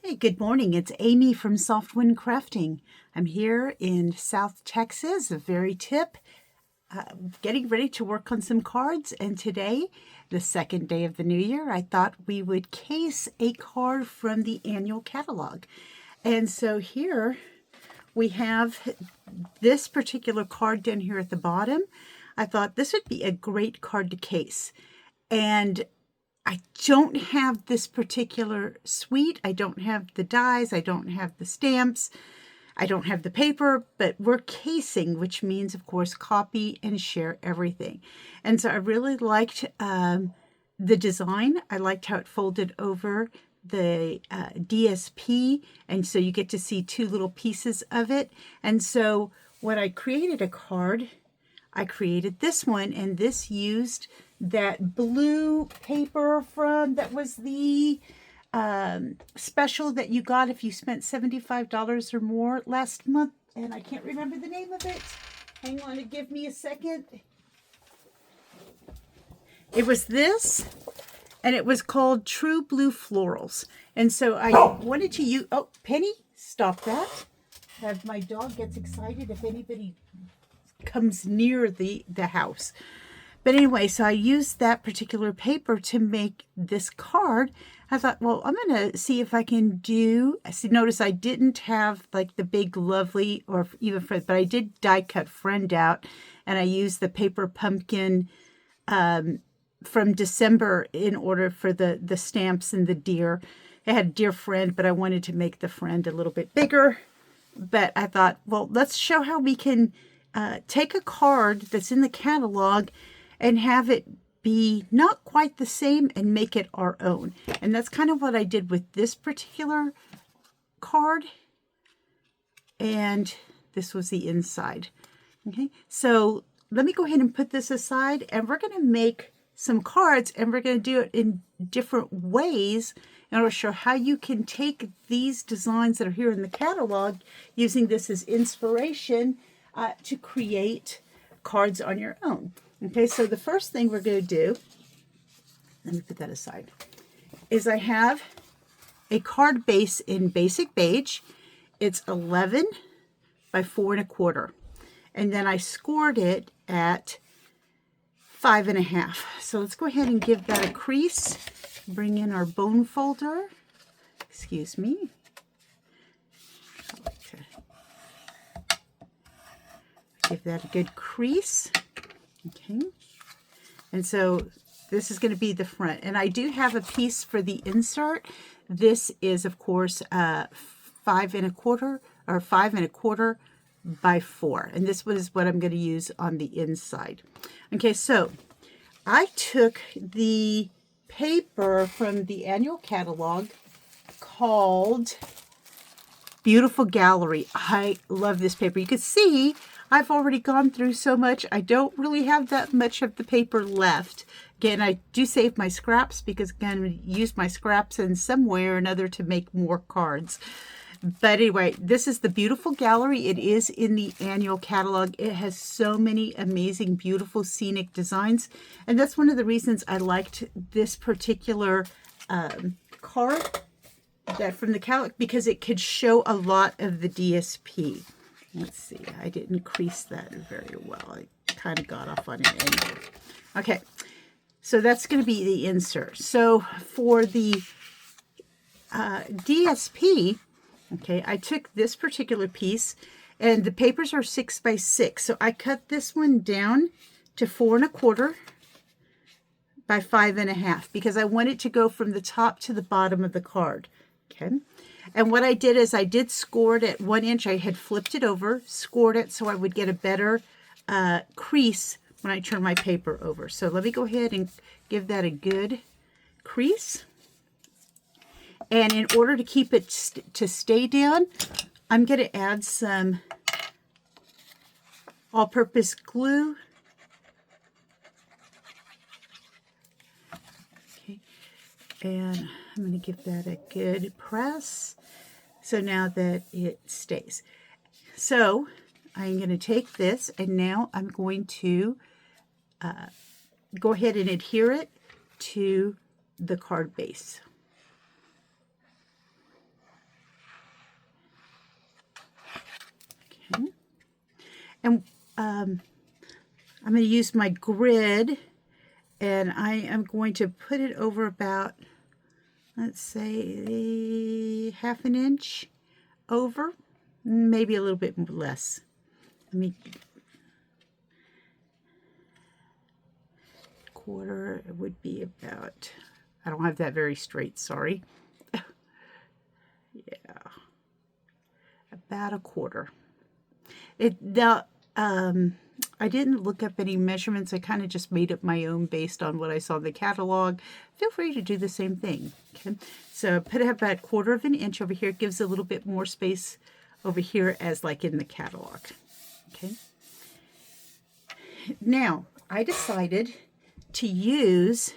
Hey, good morning. It's Amy from Softwind Crafting. I'm here in South Texas, the very tip, getting ready to work on some cards. And today, the second day of the new year, I thought we would case a card from the annual catalog. And so here we have this particular card down here at the bottom. I thought this would be a great card to case. And I don't have this particular suite. I don't have the dies. I don't have the stamps. I don't have the paper, but we're casing, which means, of course, copy and share everything. And so I really liked the design. I liked how it folded over the DSP. And so you get to see two little pieces of it. And so when I created a card, I created this one, and this used that blue paper that was the special that you got if you spent $75 or more last month, and I can't remember the name of it. Hang on and give me a second. It was this, and it was called True Blue Florals. And so I wanted to use, oh, Penny, stop that. My dog gets excited if anybody comes near the house. But anyway, so I used that particular paper to make this card. I thought, well, I'm going to see if I can do, see, notice I didn't have like the big lovely or even, but I did die cut Friend out, and I used the paper pumpkin from December in order for the stamps and the deer. I had Dear Friend, but I wanted to make the friend a little bit bigger. But I thought, well, let's show how we can take a card that's in the catalog and have it be not quite the same and make it our own. And that's kind of what I did with this particular card. And this was the inside. Okay, so let me go ahead and put this aside, and we're going to make some cards, and we're going to do it in different ways in order to show how you can take these designs that are here in the catalog, using this as inspiration to create cards on your own. Okay, so the first thing we're going to do, let me put that aside, is I have a card base in Basic Beige. It's 11 by 4 1/4. And then I scored it at 5 1/2. So let's go ahead and give that a crease. Bring in our bone folder. Excuse me. Give that a good crease. Okay. And so this is going to be the front. And I do have a piece for the insert. This is, of course, 5 1/4 or 5 1/4 by 4. And this is what I'm going to use on the inside. Okay, so I took the paper from the annual catalog called Beautiful Gallery. I love this paper. You can see I've already gone through so much. I don't really have that much of the paper left. Again, I do save my scraps because I'm going to use my scraps in some way or another to make more cards. But anyway, this is the Beautiful Gallery. It is in the annual catalog. It has so many amazing, beautiful, scenic designs. And that's one of the reasons I liked this particular card that from the catalog, because it could show a lot of the DSP. Let's see, I didn't crease that very well. I kind of got off on an angle. Okay, so that's going to be the insert. So for the DSP, okay, I took this particular piece, and the papers are 6 by 6. So I cut this one down to 4 1/4 by 5 1/2 because I want it to go from the top to the bottom of the card. Okay. And what I did is I did score it at 1 inch. I had flipped it over, scored it so I would get a better crease when I turn my paper over. So let me go ahead and give that a good crease. And in order to keep it to stay down, I'm going to add some all-purpose glue. Okay. And I'm going to give that a good press. So now that it stays. So I'm going to take this, and now I'm going to go ahead and adhere it to the card base. And I'm going to use my grid, and I am going to put it over about, let's say, 1/2 inch over, maybe a little bit less. Let me, quarter, it would be about, I don't have that very straight, sorry. Yeah, about 1/4. I didn't look up any measurements. I kind of just made up my own based on what I saw in the catalog. Feel free to do the same thing. Okay, so put it about 1/4 inch over here. It gives a little bit more space over here as like in the catalog. Okay. Now I decided to use,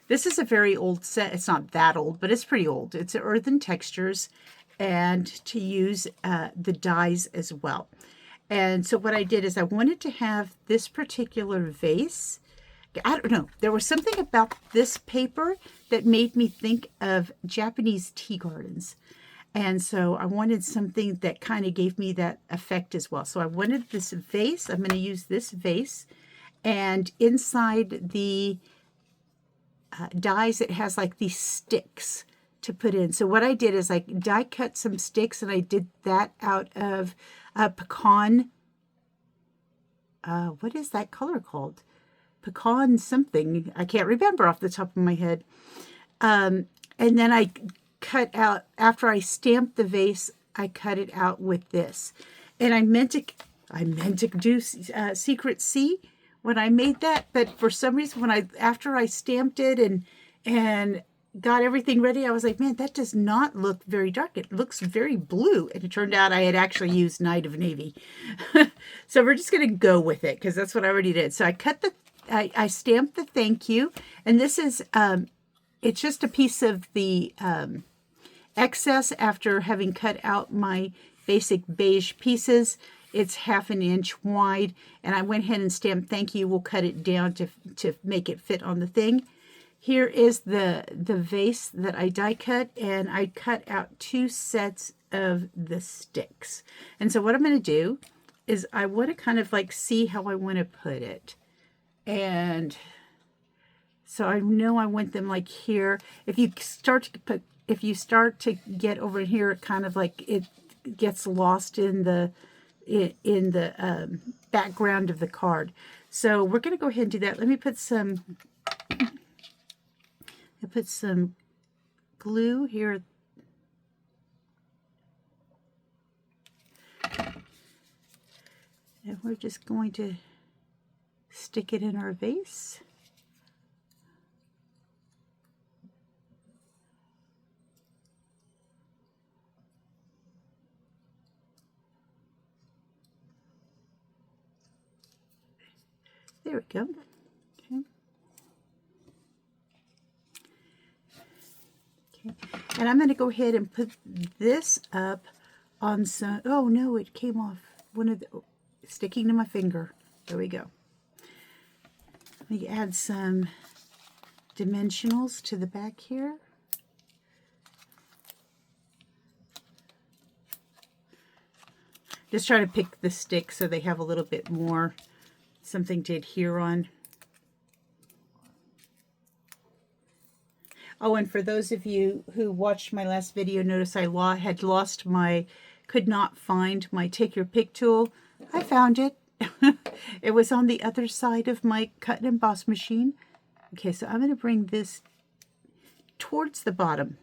this is a very old set. It's not that old, but it's pretty old. It's Earthen Textures, and to use the dies as well. And so what I did is I wanted to have this particular vase. I don't know, there was something about this paper that made me think of Japanese tea gardens. And so I wanted something that kind of gave me that effect as well. So I wanted this vase. I'm going to use this vase. And inside the dies, it has like these sticks to put in. So what I did is I die cut some sticks, and I did that out of pecan. What is that color called? Pecan something. I can't remember off the top of my head. And then I cut out, after I stamped the vase, I cut it out with this. And I meant to do Secret C when I made that, but for some reason after I stamped it and got everything ready, I was like, man, that does not look very dark. It looks very blue. And it turned out I had actually used Night of Navy. So we're just going to go with it because that's what I already did. So I stamped the thank you. And this is, it's just a piece of the excess after having cut out my basic beige pieces. It's 1/2 inch wide, and I went ahead and stamped thank you. We'll cut it down to make it fit on the thing. Here is the vase that I die cut, and I cut out 2 sets of the sticks. And so what I'm going to do is I want to kind of like see how I want to put it. And so I know I want them like here. If you start to get over here, it kind of like it gets lost in the background of the card. So we're going to go ahead and do that. Let me put some glue here. And we're just going to stick it in our vase. There we go. Okay. Okay. And I'm going to go ahead and put this up on some, oh no, it came off. Sticking to my finger. There we go. Let me add some dimensionals to the back here. Just try to pick the sticks so they have a little bit more something to adhere on. Oh, and for those of you who watched my last video, notice I could not find my take your pick tool. I found it. It was on the other side of my cut and emboss machine. Okay, so I'm going to bring this towards the bottom.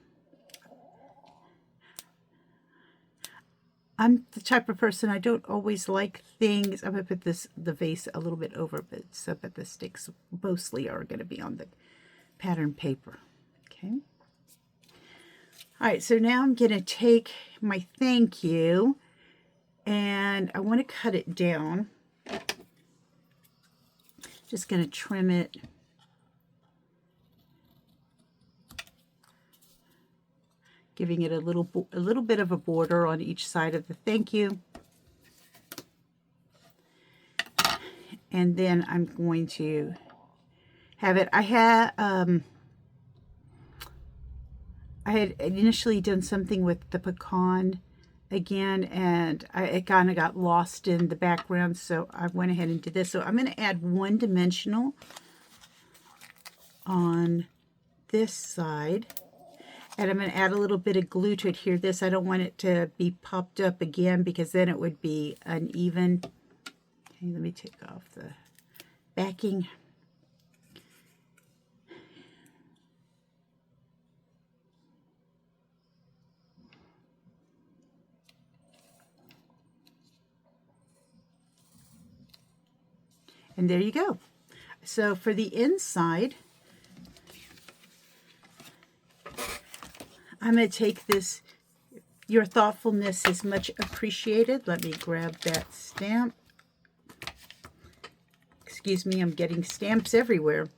I'm the type of person, I don't always like things. I'm going to put the vase a little bit over, but the sticks mostly are going to be on the pattern paper. Okay. All right, so now I'm going to take my thank you, and I want to cut it down. Just going to trim it. Giving it a little bit of a border on each side of the thank you. And then I'm going to have it, I had initially done something with the pecan again, and it kind of got lost in the background, so I went ahead and did this. So I'm going to add one dimensional on this side, and I'm going to add a little bit of glue to adhere this. I don't want it to be popped up again because then it would be uneven. Okay, let me take off the backing. And there you go. So for the inside, I'm going to take this, your thoughtfulness is much appreciated. Let me grab that stamp. Excuse me, I'm getting stamps everywhere.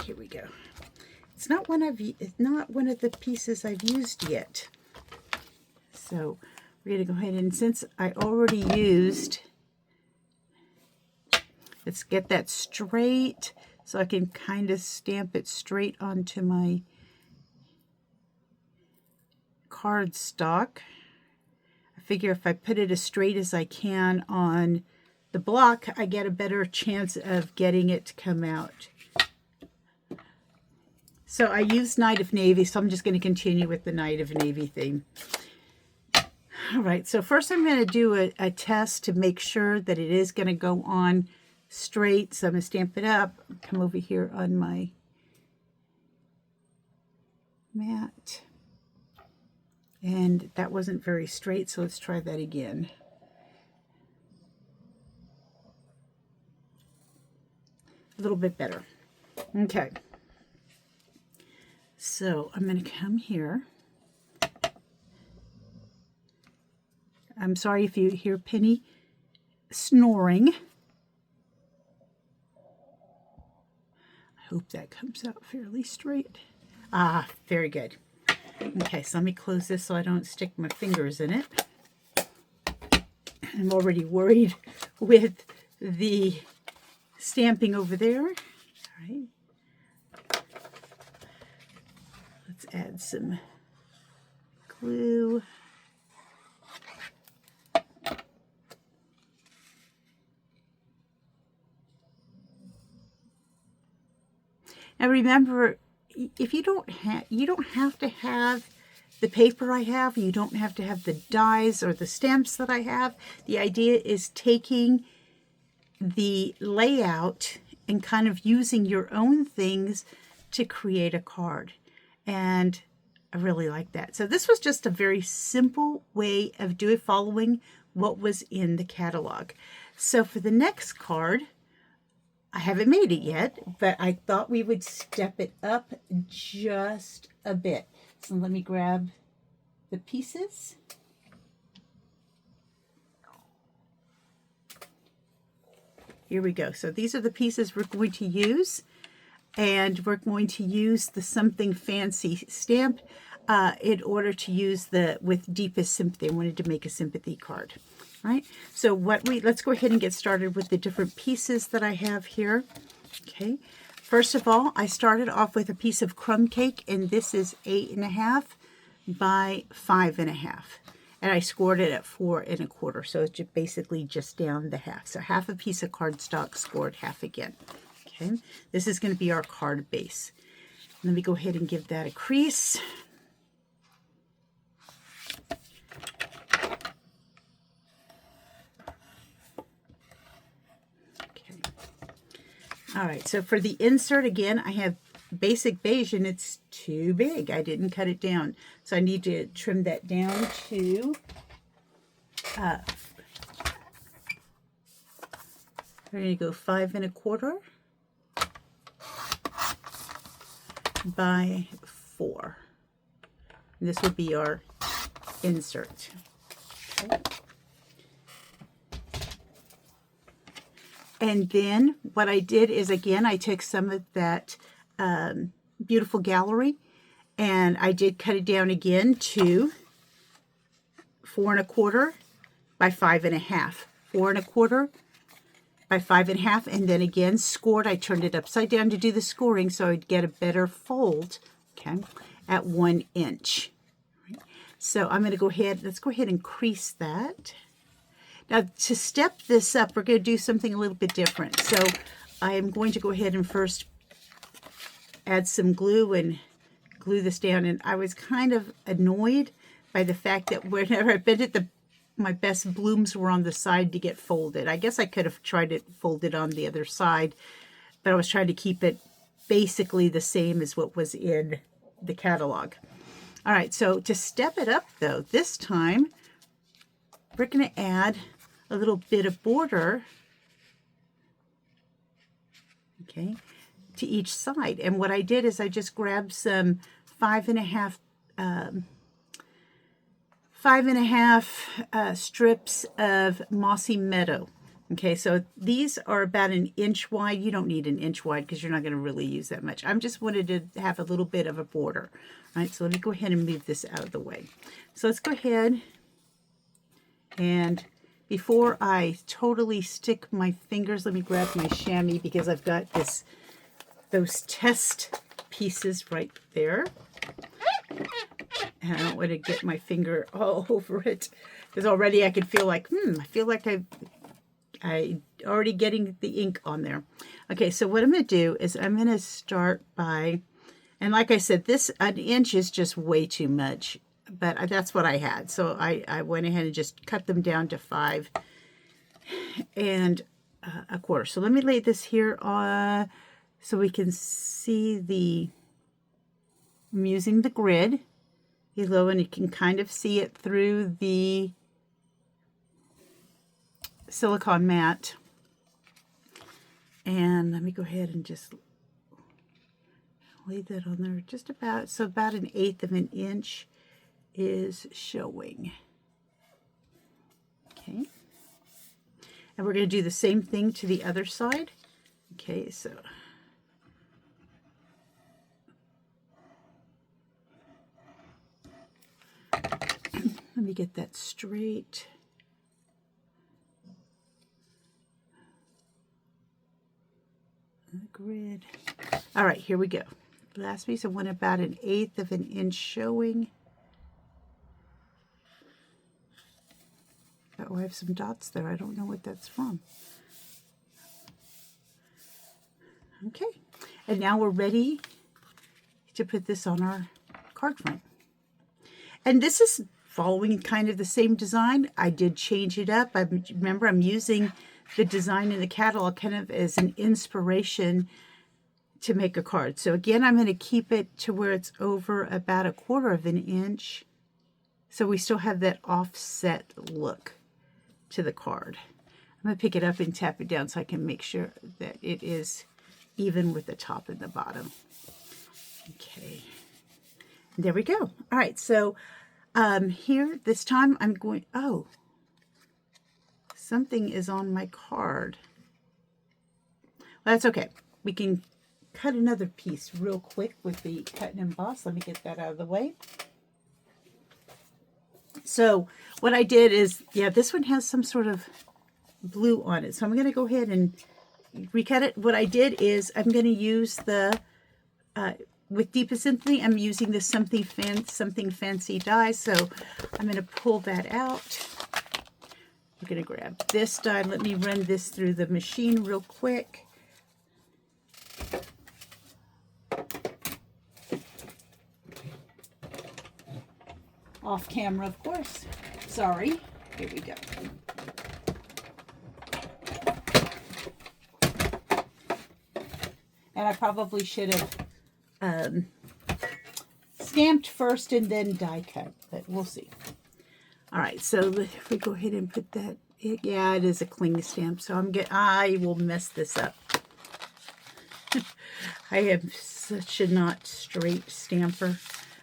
Here we go. It's not one of the pieces I've used yet. So we're going to go ahead, and since I already used, let's get that straight so I can kind of stamp it straight onto my cardstock. I figure if I put it as straight as I can on the block, I get a better chance of getting it to come out. So I used Night of Navy, so I'm just going to continue with the Night of Navy theme. All right, so first I'm going to do a test to make sure that it is going to go on straight. So I'm going to stamp it up, come over here on my mat. And that wasn't very straight, so let's try that again. A little bit better. Okay. So I'm going to come here. I'm sorry if you hear Penny snoring. I hope that comes out fairly straight. Ah, very good. Okay, so let me close this so I don't stick my fingers in it. I'm already worried with the stamping over there. All right. Let's add some glue. Now remember, if you don't have to have the paper I have, you don't have to have the dies or the stamps that I have. The idea is taking the layout and kind of using your own things to create a card. And I really like that. So this was just a very simple way of following what was in the catalog. So for the next card, I haven't made it yet, but I thought we would step it up just a bit. So let me grab the pieces. Here we go. So these are the pieces we're going to use, and we're going to use the Something Fancy stamp in order to use with Deepest Sympathy. I wanted to make a sympathy card. Right, so let's go ahead and get started with the different pieces that I have here. Okay, first of all, I started off with a piece of Crumb Cake, and this is 8.5 by 5.5, and I scored it at 4 1/4, so it's basically just down the half. So half a piece of cardstock scored half again. Okay, this is going to be our card base. Let me go ahead and give that a crease. All right, so for the insert, again, I have basic beige, and it's too big. I didn't cut it down. So I need to trim that down to we're going to go 5 1/4 by 4. And this would be our insert. Okay. And then what I did is, again, I took some of that beautiful Gallery, and I did cut it down again to 4 1/4 by 5.5. 4 1/4 by 5.5, and then again scored. I turned it upside down to do the scoring so I'd get a better fold. okay, at 1 inch. So I'm going to go ahead, let's go ahead and crease that. Now to step this up, we're going to do something a little bit different. So I am going to go ahead and first add some glue and glue this down. And I was kind of annoyed by the fact that whenever I bent it, my best blooms were on the side to get folded. I guess I could have tried it folded on the other side, but I was trying to keep it basically the same as what was in the catalog. All right, so to step it up though, this time we're going to add a little bit of border, okay, to each side. And what I did is I just grabbed some 5.5 strips of Mossy Meadow. Okay, so these are about 1 inch wide. You don't need 1 inch wide because you're not going to really use that much. I just wanted to have a little bit of a border. All right, so let me go ahead and move this out of the way. So let's go ahead and before I totally stick my fingers, let me grab my chamois because I've got those test pieces right there. And I don't want to get my finger all over it because already I can feel like, I feel like I already getting the ink on there. Okay, so what I'm going to do is I'm going to start by, and like I said, 1 inch is just way too much, but that's what I had. So I went ahead and just cut them down to 5 1/4. So let me lay this here so we can see I'm using the grid below, and you can kind of see it through the silicone mat. And let me go ahead and just lay that on there just about, so about 1/8 of an inch is showing. Okay. And we're going to do the same thing to the other side. Okay, so let me get that straight. The grid. All right, here we go. Last piece, I want about 1/8 of an inch showing. Oh, I have some dots there. I don't know what that's from. Okay, and now we're ready to put this on our card front. And this is following kind of the same design. I did change it up. Remember, I'm using the design in the catalog kind of as an inspiration to make a card. So again, I'm going to keep it to where it's over about 1/4 of an inch. So we still have that offset look to the card. I'm going to pick it up and tap it down so I can make sure that it is even with the top and the bottom. Okay. There we go. All right. So here, this time I'm going, oh, something is on my card. Well, that's okay. We can cut another piece real quick with the cut and emboss. Let me get that out of the way. So what I did is, yeah, this one has some sort of blue on it. So I'm going to go ahead and recut it. What I did is I'm going to use the, with Deepest Sympathy, I'm using the Something Fancy die. So I'm going to pull that out. I'm going to grab this die. Let me run this through the machine real quick. Off camera, of course. Sorry. Here we go. And I probably should have stamped first and then die cut, but we'll see. All right, so if we go ahead and put that, yeah, it is a cling stamp, so I will mess this up. I am such a not straight stamper.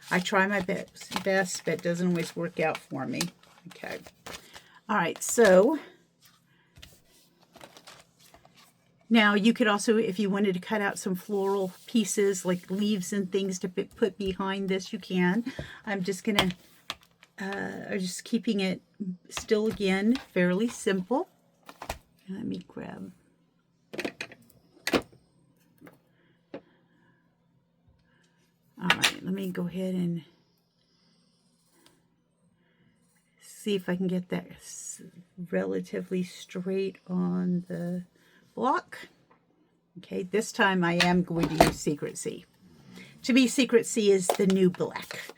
I try my best, but it doesn't always work out for me. Okay. All right, so now you could also, if you wanted to cut out some floral pieces like leaves and things to put behind this, you can. I'm just going to, just keeping it still again, fairly simple. Let me grab. All right. right, let me go ahead and see if I can get that relatively straight on the block. Okay, this time I am going to use Secret C. To me, Secret C is the new black.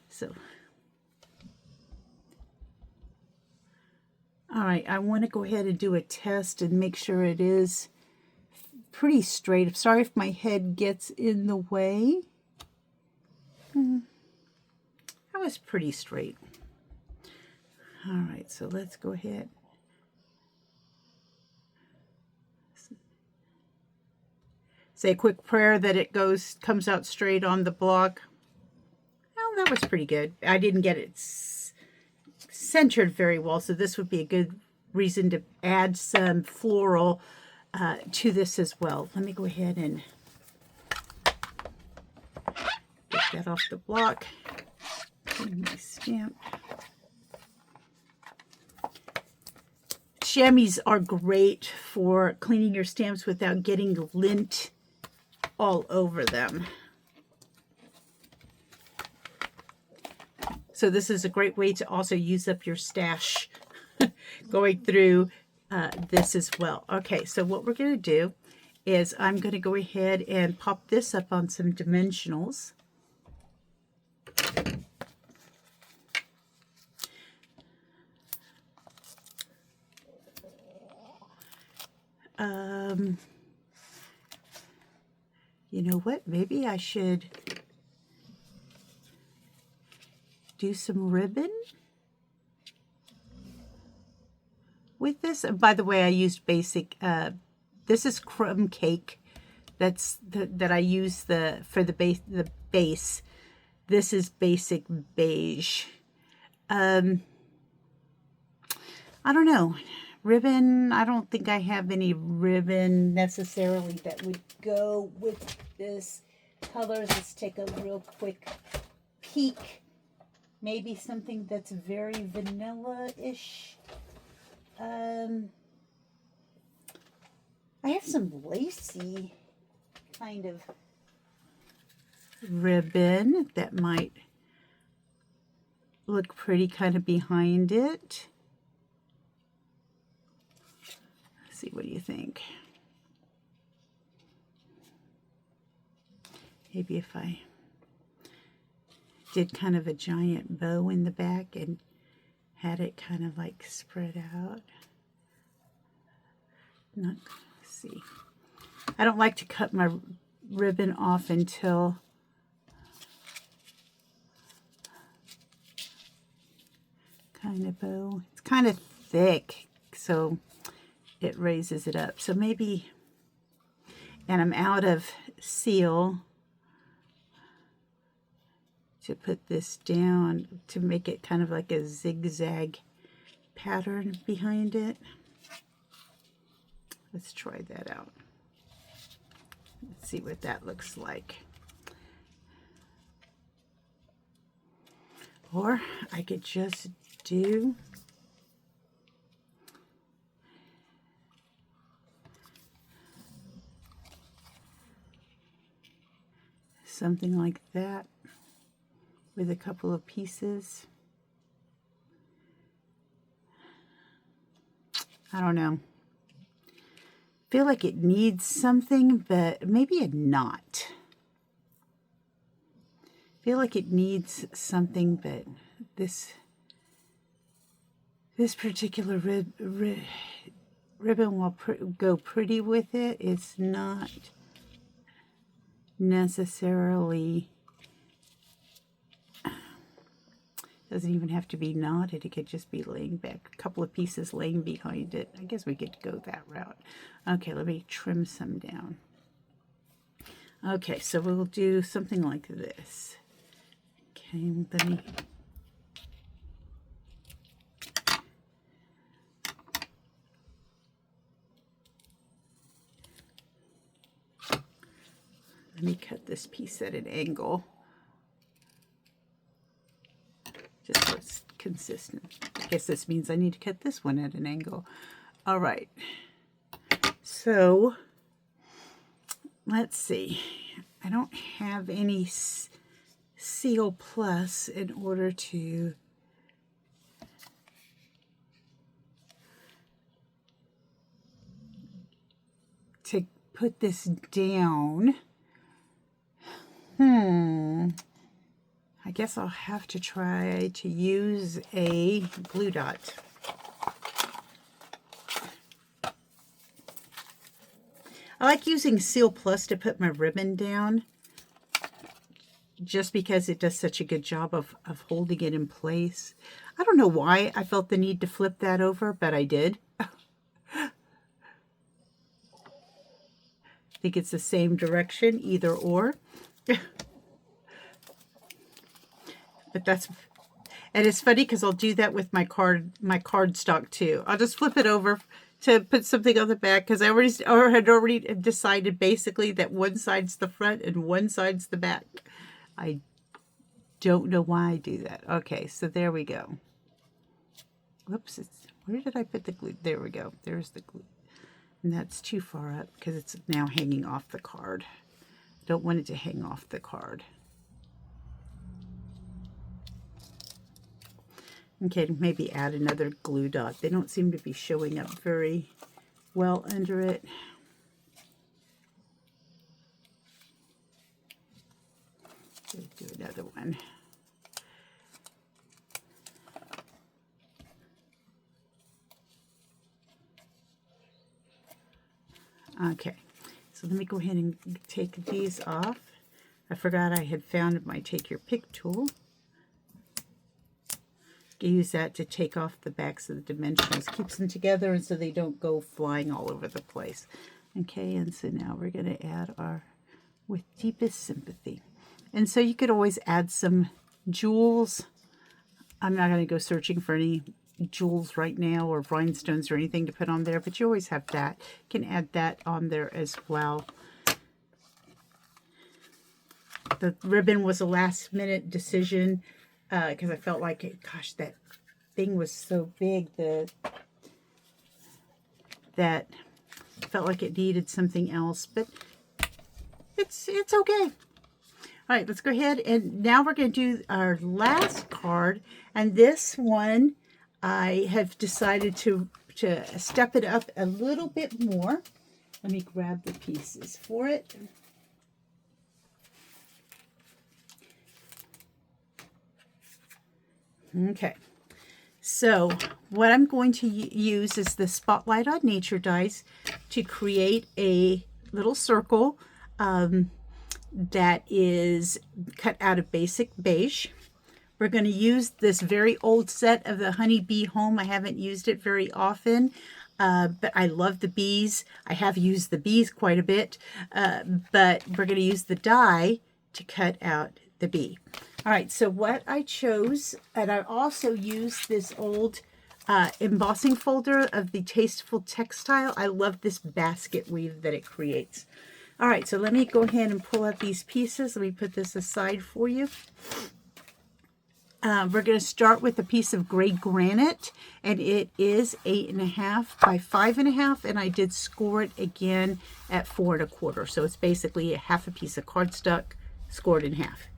So, all right, I want to go ahead and do a test and make sure it is pretty straight. I'm sorry if my head gets in the way. That was pretty straight. All right, so let's go ahead. Say a quick prayer that it comes out straight on the block. Well, that was pretty good. I didn't get it centered very well, so this would be a good reason to add some floral to this as well. Let me go ahead and get that off the block. Put my stamp. Chamois are great for cleaning your stamps without getting lint all over them. So this is a great way to also use up your stash going through this as well. Okay, so what we're going to do is I'm going to go ahead and pop this up on some dimensionals. You know what? Maybe I should do some ribbon with this. And by the way, I used basic. This is Crumb Cake. That's that I use for the base. This is basic beige. I don't know. Ribbon, I don't think I have any ribbon necessarily that would go with this colors. Let's take a real quick peek. Maybe something that's very vanilla-ish. I have some lacy kind of ribbon that might look pretty kind of behind it. See, what do you think? Maybe if I did kind of a giant bow in the back and had it kind of like spread out. Let's see. I don't like to cut my ribbon off until kind of bow. It's kind of thick, so it raises it up. So maybe, and I'm out of seal to put this down to make it kind of like a zigzag pattern behind it. Let's try that out. Let's see what that looks like. Or I could just do something like that with a couple of pieces. I don't know. Feel like it needs something, but maybe a knot. Feel like it needs something, but this particular ribbon will go pretty with it. It's not necessarily, doesn't even have to be knotted. It could just be laying back, a couple of pieces laying behind it. I guess we could go that route. Okay, let me trim some down. Okay, so we'll do something like this. Okay, let me cut this piece at an angle, just so it's consistent. I guess this means I need to cut this one at an angle. All right, so let's see. I don't have any Seal Plus in order to put this down. I guess I'll have to try to use a glue dot. I like using Seal Plus to put my ribbon down, just because it does such a good job of holding it in place. I don't know why I felt the need to flip that over, but I did. I think it's the same direction, either or. But that's, and it's funny because I'll do that with my cardstock too. I'll just flip it over to put something on the back, because I had already decided basically that one side's the front and one side's the back. I don't know why I do that. Okay, so there we go. Whoops, where did I put the glue? There we go. There's the glue. And that's too far up because it's now hanging off the card. Don't want it to hang off the card. Okay, maybe add another glue dot. They don't seem to be showing up very well under it. Let's do another one. Okay, so let me go ahead and take these off. I forgot I had found my Take Your Pick tool. Use that to take off the backs of the dimensionals. Keeps them together and so they don't go flying all over the place. Okay, and so now we're going to add our With Deepest Sympathy. And so you could always add some jewels. I'm not going to go searching for any jewels right now or rhinestones or anything to put on there, but you always have that. You can add that on there as well. The ribbon was a last minute decision because I felt like it, gosh, that thing was so big that felt like it needed something else, but it's okay. All right, let's go ahead, and now we're going to do our last card, and this one I have decided to step it up a little bit more. Let me grab the pieces for it. Okay, so what I'm going to use is the Spotlight on Nature dies to create a little circle that is cut out of basic beige. We're going to use this very old set of the Honey Bee Home. I haven't used it very often, but I love the bees. I have used the bees quite a bit, but we're going to use the die to cut out the bee. All right, so what I chose, and I also used this old embossing folder of the Tasteful Textile. I love this basket weave that it creates. All right, so let me go ahead and pull out these pieces. Let me put this aside for you. We're going to start with a piece of gray granite, and it is 8.5 by 5.5, and I did score it again at 4 1/4. So it's basically a half a piece of cardstock scored in half.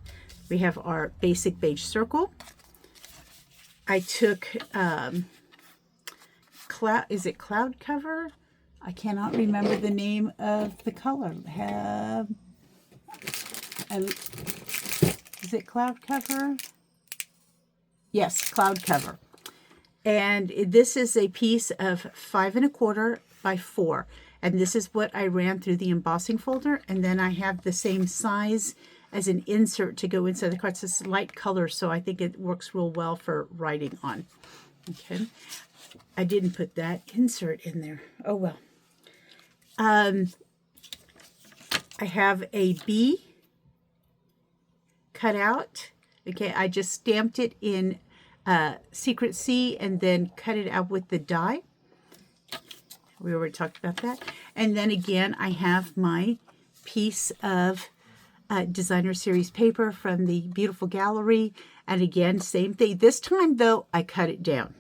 We have our basic beige circle. I took is it Cloud Cover? I cannot remember the name of the color. Is it Cloud Cover? Yes, Cloud Cover. And this is a piece of 5 1/4 by 4. And this is what I ran through the embossing folder. And then I have the same size as an insert to go inside the card. It's this light color, so I think it works real well for writing on. Okay. I didn't put that insert in there. Oh, well. I have a bee cut out. Okay, I just stamped it in Secret C and then cut it out with the die. We already talked about that. And then again, I have my piece of designer series paper from the beautiful gallery. And again, same thing. This time, though, I cut it down.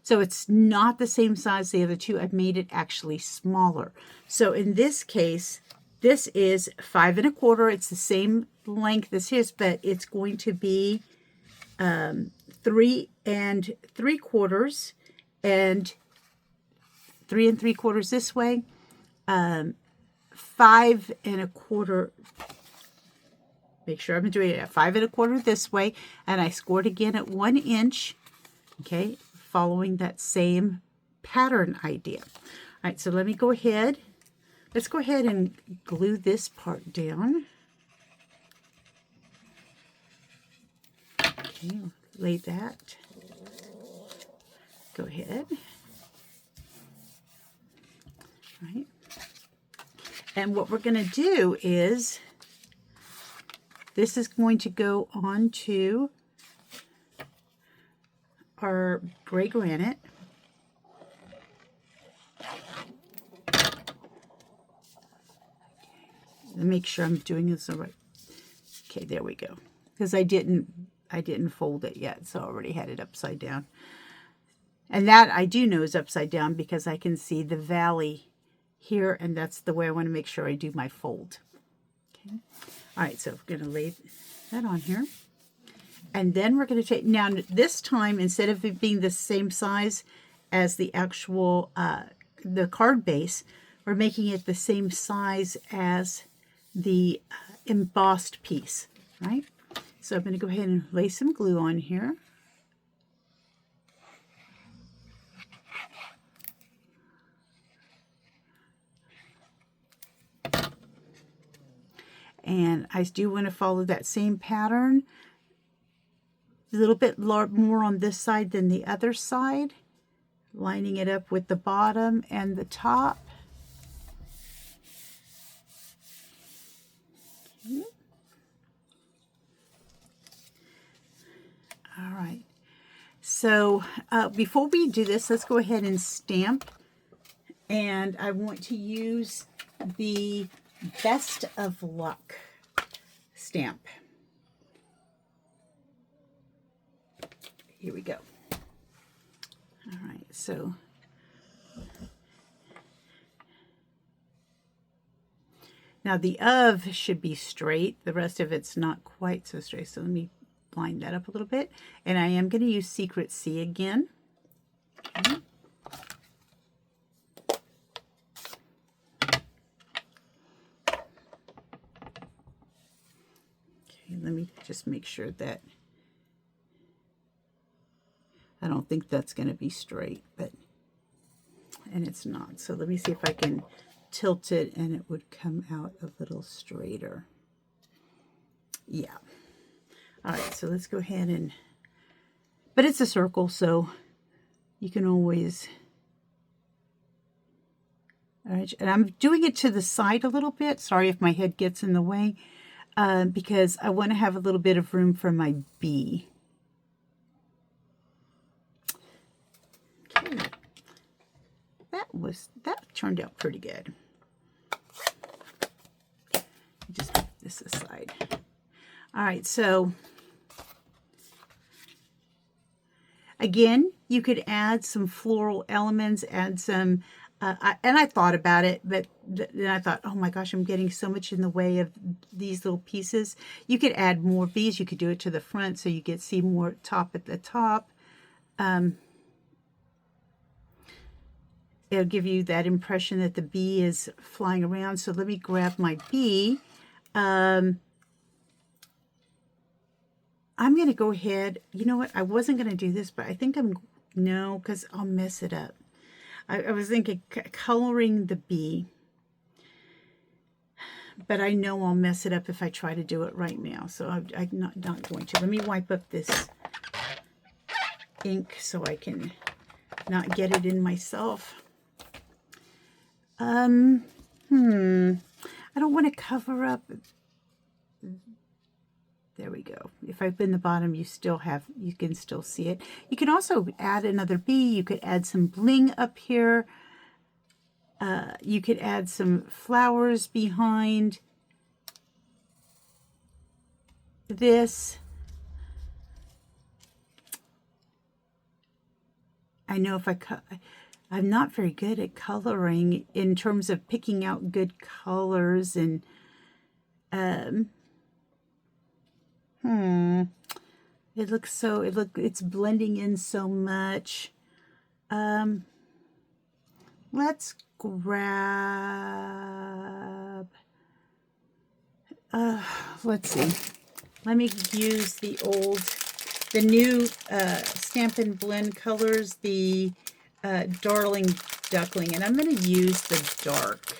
So it's not the same size as the other two. I've made it actually smaller. So in this case, This is 5 1/4. It's the same length as his, but it's going to be 3 3/4 and 3 3/4 this way, 5 1/4. Make sure I'm doing it at 5 1/4 this way, and I scored again at 1 inch. Okay, following that same pattern idea. All right, so let me go ahead. Let's go ahead and glue this part down. Okay, lay that. Go ahead. All right. And what we're going to do is, this is going to go onto our gray granite. Make sure I'm doing this the right. Okay, there we go. Because I didn't fold it yet, so I already had it upside down. And that I do know is upside down because I can see the valley here, and that's the way I want to make sure I do my fold. Okay. All right, so we're going to lay that on here. And then we're going to take, now this time, instead of it being the same size as the actual, the card base, we're making it the same size as the embossed piece, right? So I'm going to go ahead and lay some glue on here. And I do want to follow that same pattern, a little bit more on this side than the other side, lining it up with the bottom and the top. Okay. All right. So before we do this, let's go ahead and stamp. And I want to use the Best of Luck stamp. Here we go. All right, so now the of should be straight. The rest of it's not quite so straight. So let me line that up a little bit. And I am going to use Secret C again. Okay. Let me just make sure that I don't think that's going to be straight, but and it's not. So let me see if I can tilt it and it would come out a little straighter. Yeah. All right, so let's go ahead and, but it's a circle, so you can always, all right, and I'm doing it to the side a little bit. Sorry if my head gets in the way. Because I want to have a little bit of room for my bee. Okay. That turned out pretty good. Just put this aside. All right, so again, you could add some floral elements, add some and I thought about it, but then I thought, oh my gosh, I'm getting so much in the way of these little pieces. You could add more bees. You could do it to the front so you could see more top at the top. It'll give you that impression that the bee is flying around. So let me grab my bee. I'm going to go ahead. You know what? I wasn't going to do this, but I think no, because I'll mess it up. I was thinking coloring the bee, but I know I'll mess it up if I try to do it right now. So I'm not going to. Let me wipe up this ink so I can not get it in myself. I don't want to cover up. There we go. If I've been the bottom, you can still see it. You can also add another bee. You could add some bling up here. You could add some flowers behind this. I know if I cut, I'm not very good at coloring in terms of picking out good colors and it's blending in so much. Let's grab, let's see. Let me use the new Stampin' Blend colors, the Darling Duckling, and I'm going to use the dark.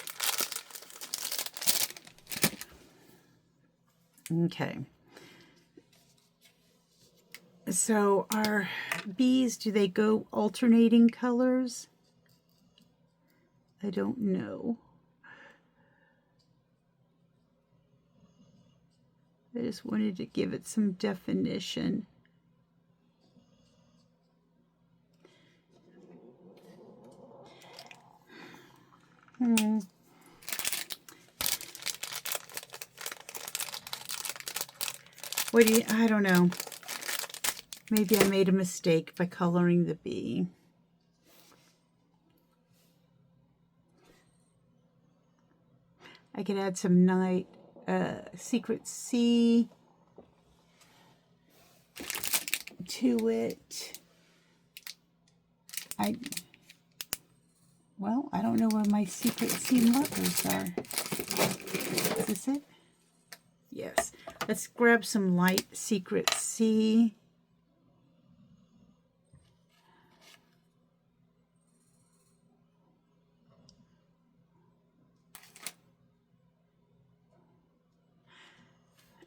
Okay. So our bees, do they go alternating colors? I don't know. I just wanted to give it some definition. I don't know. Maybe I made a mistake by coloring the bee. I could add some night Secret Sea to it. Well, I don't know where my Secret Sea markers are. Is this it? Yes. Let's grab some light Secret Sea.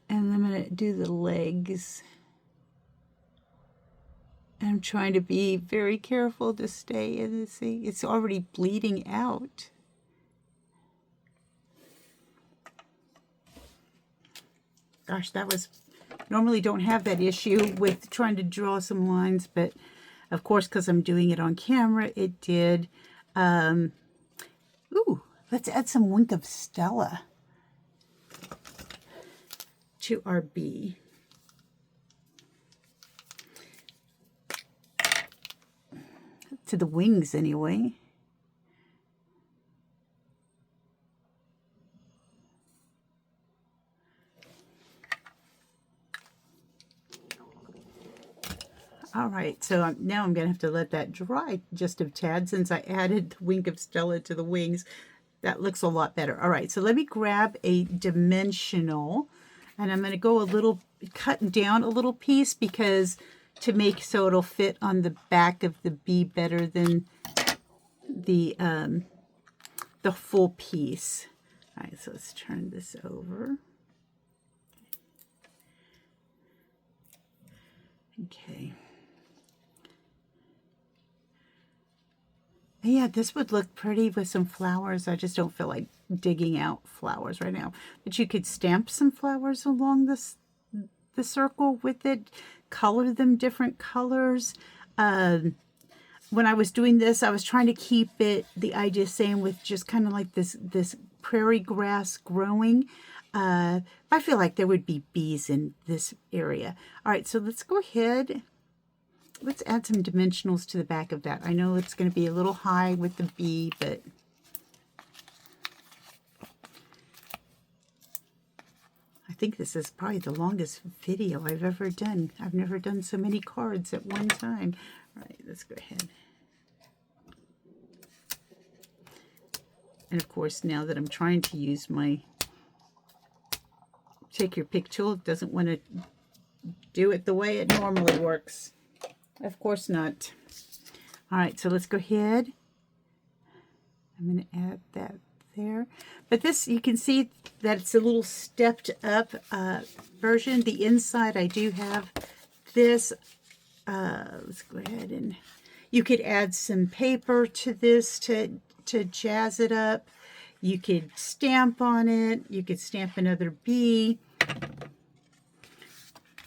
And I'm going to do the legs. I'm trying to be very careful to stay in the sea. It's already bleeding out. Gosh, that was... Normally don't have that issue with trying to draw some lines, but of course, because I'm doing it on camera, it did. Ooh, let's add some Wink of Stella to our bee. To the wings, anyway. All right, so now I'm going to have to let that dry just a tad since I added the Wink of Stella to the wings. That looks a lot better. All right, so let me grab a dimensional, and I'm going to go a little, cut down a little piece because to make so it'll fit on the back of the bee better than the full piece. All right, so let's turn this over. Okay. Yeah, this would look pretty with some flowers. I just don't feel like digging out flowers right now. But you could stamp some flowers along the circle with it, color them different colors. When I was doing this, I was trying to keep it, the idea same with just kind of like this prairie grass growing. I feel like there would be bees in this area. All right, so let's go ahead. Let's add some dimensionals to the back of that. I know it's going to be a little high with the bee, but I think this is probably the longest video I've ever done. I've never done so many cards at one time. All right, let's go ahead. And of course, now that I'm trying to use my take your pick tool, it doesn't want to do it the way it normally works. Of course not. All right, so let's go ahead. I'm going to add that there. But this, you can see that it's a little stepped up version. The inside, I do have this. Let's go ahead and you could add some paper to this to jazz it up. You could stamp on it. You could stamp another bee.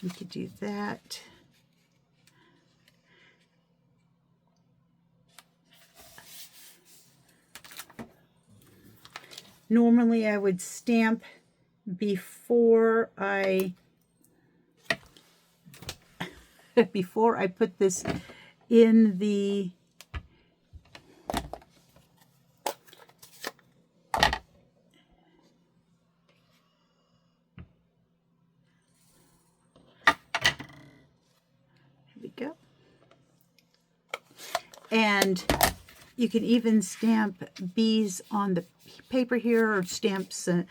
You could do that. Normally I would stamp before I put this in the go. And you can even stamp bees on the paper here, or stamp some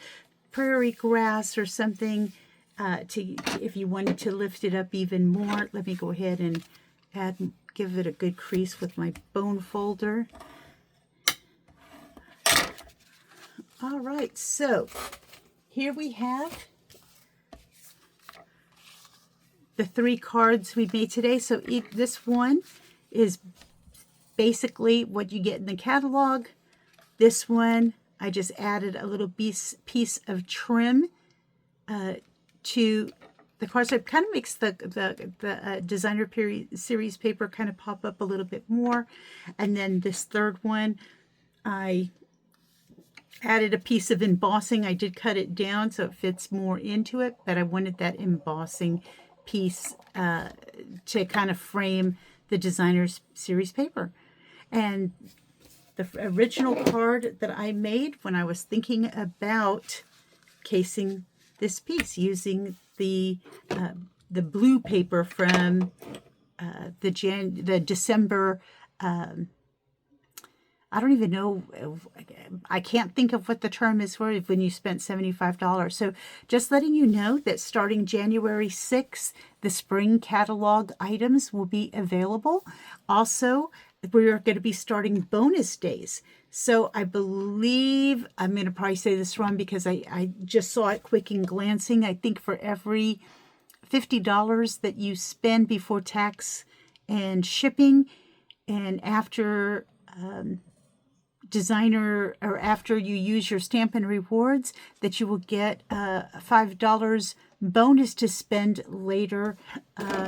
prairie grass or something if you wanted to lift it up even more. Let me go ahead and give it a good crease with my bone folder. All right, so here we have the 3 cards we made today. So this one is basically what you get in the catalog. This one, I just added a little piece of trim to the card. So it kind of makes the designer series paper kind of pop up a little bit more. And then this third one, I added a piece of embossing. I did cut it down so it fits more into it, but I wanted that embossing piece to kind of frame the designer's series paper. And the original card that I made when I was thinking about casing this piece using the blue paper from the December. I don't even know. I can't think of what the term is for when you spent $75. So just letting you know that starting January 6th, the spring catalog items will be available. Also, we're going to be starting bonus days. So I believe, I'm going to probably say this wrong because I just saw it quick and glancing. I think for every $50 that you spend before tax and shipping, and after designer, or after you use your Stampin' Rewards, that you will get $5 bonus to spend later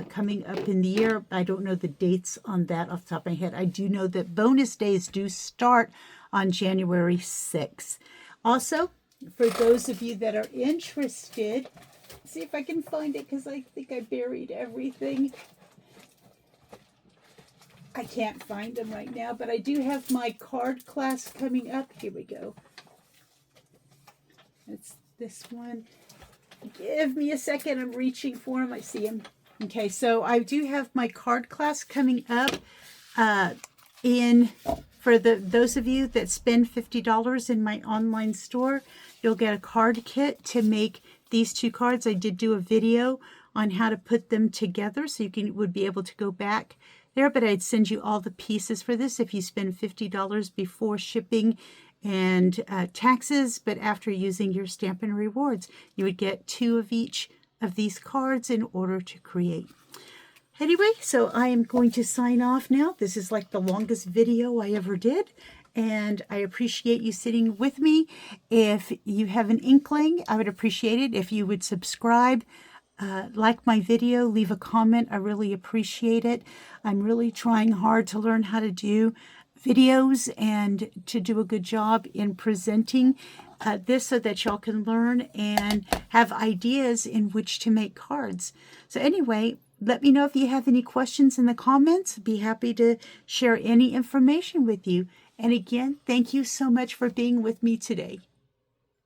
coming up in the year. I don't know the dates on that off the top of my head. I do know that bonus days do start on January 6th. Also, for those of you that are interested, see if I can find it because I think I buried everything. I can't find them right now, but I do have my card class coming up. Here we go. It's this one. Give me a second. I'm reaching for them. I see them. Okay, so I do have my card class coming up for those of you that spend $50 in my online store. You'll get a card kit to make these 2 cards. I did do a video on how to put them together, so you would be able to go back there, but I'd send you all the pieces for this if you spend $50 before shipping and taxes, but after using your Stampin' Rewards, you would get 2 of each of these cards in order to create. Anyway, so I am going to sign off now. This is like the longest video I ever did, and I appreciate you sitting with me. If you have an inkling, I would appreciate it if you would subscribe. Like my video, leave a comment. I really appreciate it. I'm really trying hard to learn how to do videos and to do a good job in presenting this so that y'all can learn and have ideas in which to make cards. So anyway, let me know if you have any questions in the comments. I'd be happy to share any information with you. And again, thank you so much for being with me today.